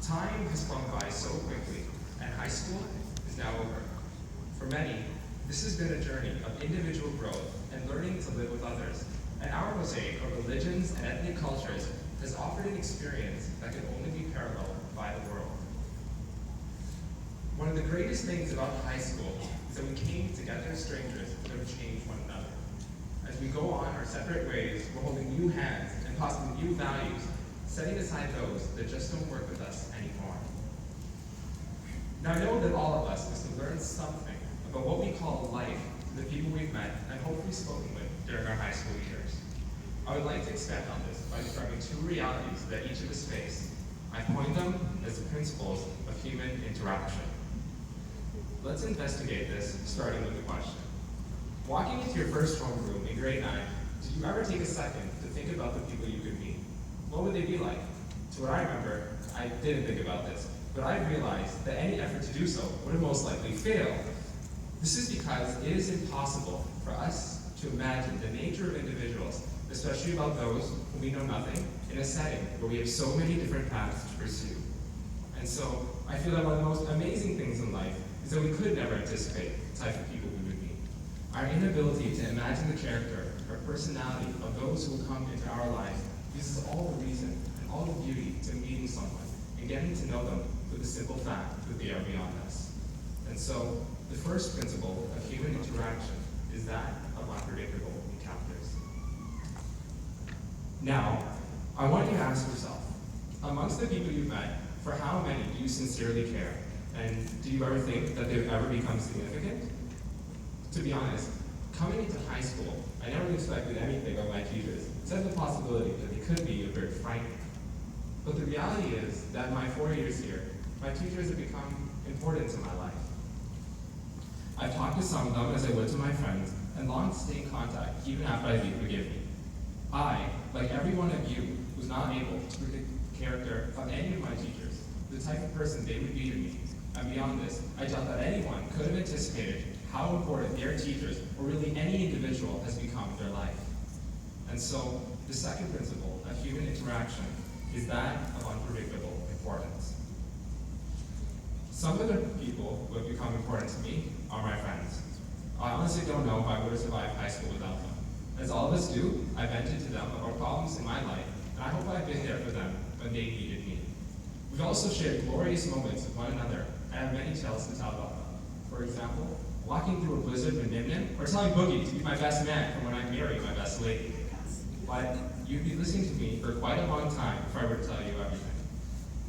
Time has flown by so quickly, and high school is now over. For many, this has been a journey of individual growth and learning to live with others, and our mosaic of religions and ethnic cultures has offered an experience that can only be paralleled by the world. One of the greatest things about high school is that we came together as strangers to change one another. As we go on our separate ways, we're holding new hands and possibly new values, setting aside those that just don't work with us anymore. Now I know that all of us must have learned something about what we call life to the people we've met and hopefully spoken with during our high school years. I would like to expand on this by describing two realities that each of us face. I coined them as the principles of human interaction. Let's investigate this, starting with the question. Walking into your first homeroom in grade 9, did you ever take a second to think about the people you could meet? What would they be like? To what I remember, I didn't think about this, but I realized that any effort to do so would have most likely failed. This is because it is impossible for us to imagine the nature of individuals, especially about those whom we know nothing, in a setting where we have so many different paths to pursue. And so, I feel that one of the most amazing things in life is that we could never anticipate the type of people we would meet. Our inability to imagine the character or personality of those who will come into our lives gives us all the reason and all the beauty to meeting someone and getting to know them for the simple fact that they are beyond us. And so, the first principle of human interaction is that of unpredictable encounters. Now, I want you to ask yourself, amongst the people you've met, for how many do you sincerely care? And do you ever think that they've ever become significant? To be honest, coming into high school, I never expected anything of my teachers, except the possibility that they could be a bit frightening. But the reality is that in my 4 years here, my teachers have become important in my life. I've talked to some of them as I would to my friends, and long to stay in contact even after I leave McGivney. I, like every one of you, was not able to predict the character of any of my teachers, the type of person they would be to me. And beyond this, I doubt that anyone could have anticipated how important their teachers, or really any individual, has become in their life. And so, the second principle of human interaction is that of unpredictable importance. Some of the people who have become important to me are my friends. I honestly don't know if I would have survived high school without them. As all of us do, I vented to them about problems in my life, and I hope I've been there for them when they needed me. We've also shared glorious moments with one another, and I have many tales to tell about them. For example, walking through a blizzard with Nimnim, or telling Boogie to be my best man from when I married my best lady. But you'd be listening to me for quite a long time before I were to tell you everything.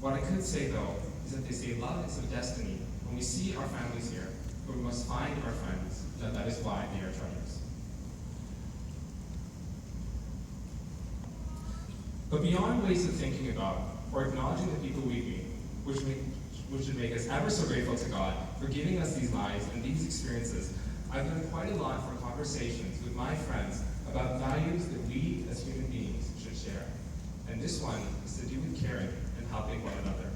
What I could say, though, is that they say love is of destiny. When we see our families here, but we must find our friends, that is why they are treasures. But beyond ways of thinking about or acknowledging the people we meet, which should make us ever so grateful to God for giving us these lives and these experiences, I've learned quite a lot from conversations with my friends about values that we as human beings should share. And this one is to do with caring and helping one another.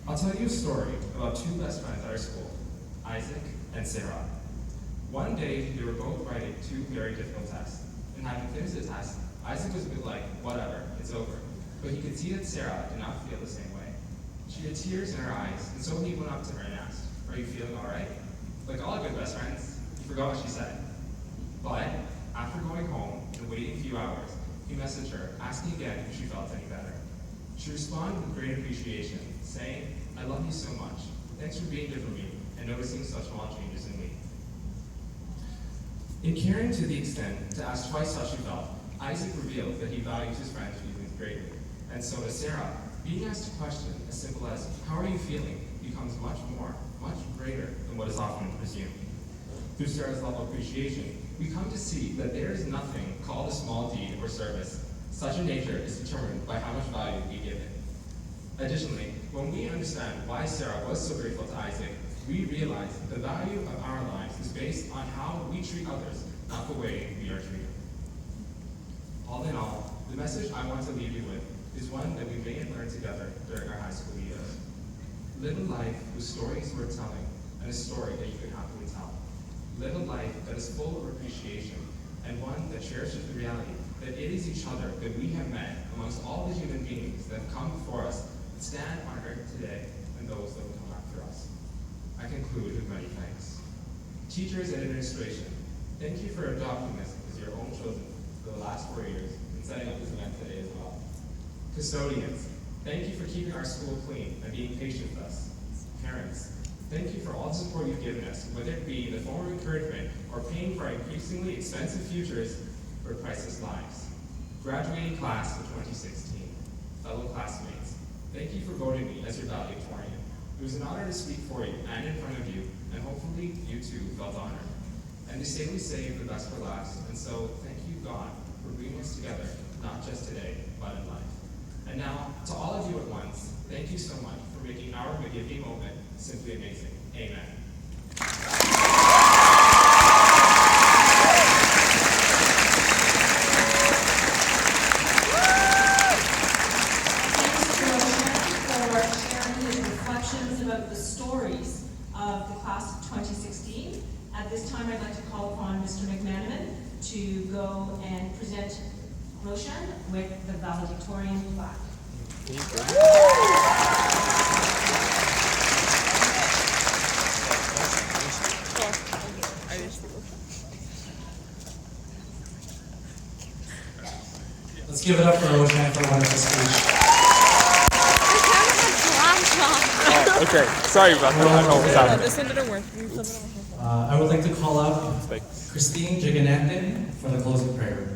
I'll tell you a story about two best friends at our school, Isaac and Sarah. One day, they were both writing two very difficult tests. And having finished the test, Isaac was a bit like, whatever, it's over. But he could see that Sarah did not feel the same way. She had tears in her eyes, and so he went up to her and asked, "Are you feeling all right?" Like all good best friends, he forgot what she said. But after going home and waiting a few hours, he messaged her, asking again if she felt any better. She responded with great appreciation, saying, "I love you so much. Thanks for being there for me and noticing such small changes in me." In caring to the extent to ask twice how she felt, Isaac revealed that he values his friend's feelings greatly. And so does Sarah. Being asked a question as simple as, "How are you feeling?" becomes much greater than what is often presumed. Through Sarah's level of appreciation, we come to see that there is nothing called a small deed or service. Such a nature is determined by how much value we give it. Additionally, when we understand why Sarah was so grateful to Isaac, we realize that the value of our lives is based on how we treat others, not the way we are treated. All in all, the message I want to leave you with is one that we may have learned together during our high school years. Live a life with stories worth telling and a story that you can happily tell. Live a life that is full of appreciation and one that cherishes the reality that it is each other that we have met amongst all the human beings that have come before us stand honored today and those that will come after us. I conclude with many thanks. Teachers and administration, thank you for adopting this as your own children for the last 4 years and setting up this event today as well. Custodians, thank you for keeping our school clean and being patient with us. Parents, thank you for all the support you've given us, whether it be in the form of encouragement or paying for our increasingly expensive futures or priceless lives. Graduating class of 2016, fellow classmates, thank you for voting me as your valedictorian. It was an honor to speak for you and in front of you, and hopefully you too felt honored. And they say we save the best for last, and so thank you, God, for bringing us together, not just today, but in life. And now, to all of you at once, thank you so much for making our McGivney moment simply amazing. Amen. About the stories of the class of 2016. At this time, I'd like to call upon Mr. McManaman to go and present Roshan with the valedictorian plaque. Let's give it up for Roshan for a wonderful speech. Okay, sorry about that. I don't know what's happening. This one didn't work. I would like to call up Christine Jiganathan for the closing prayer.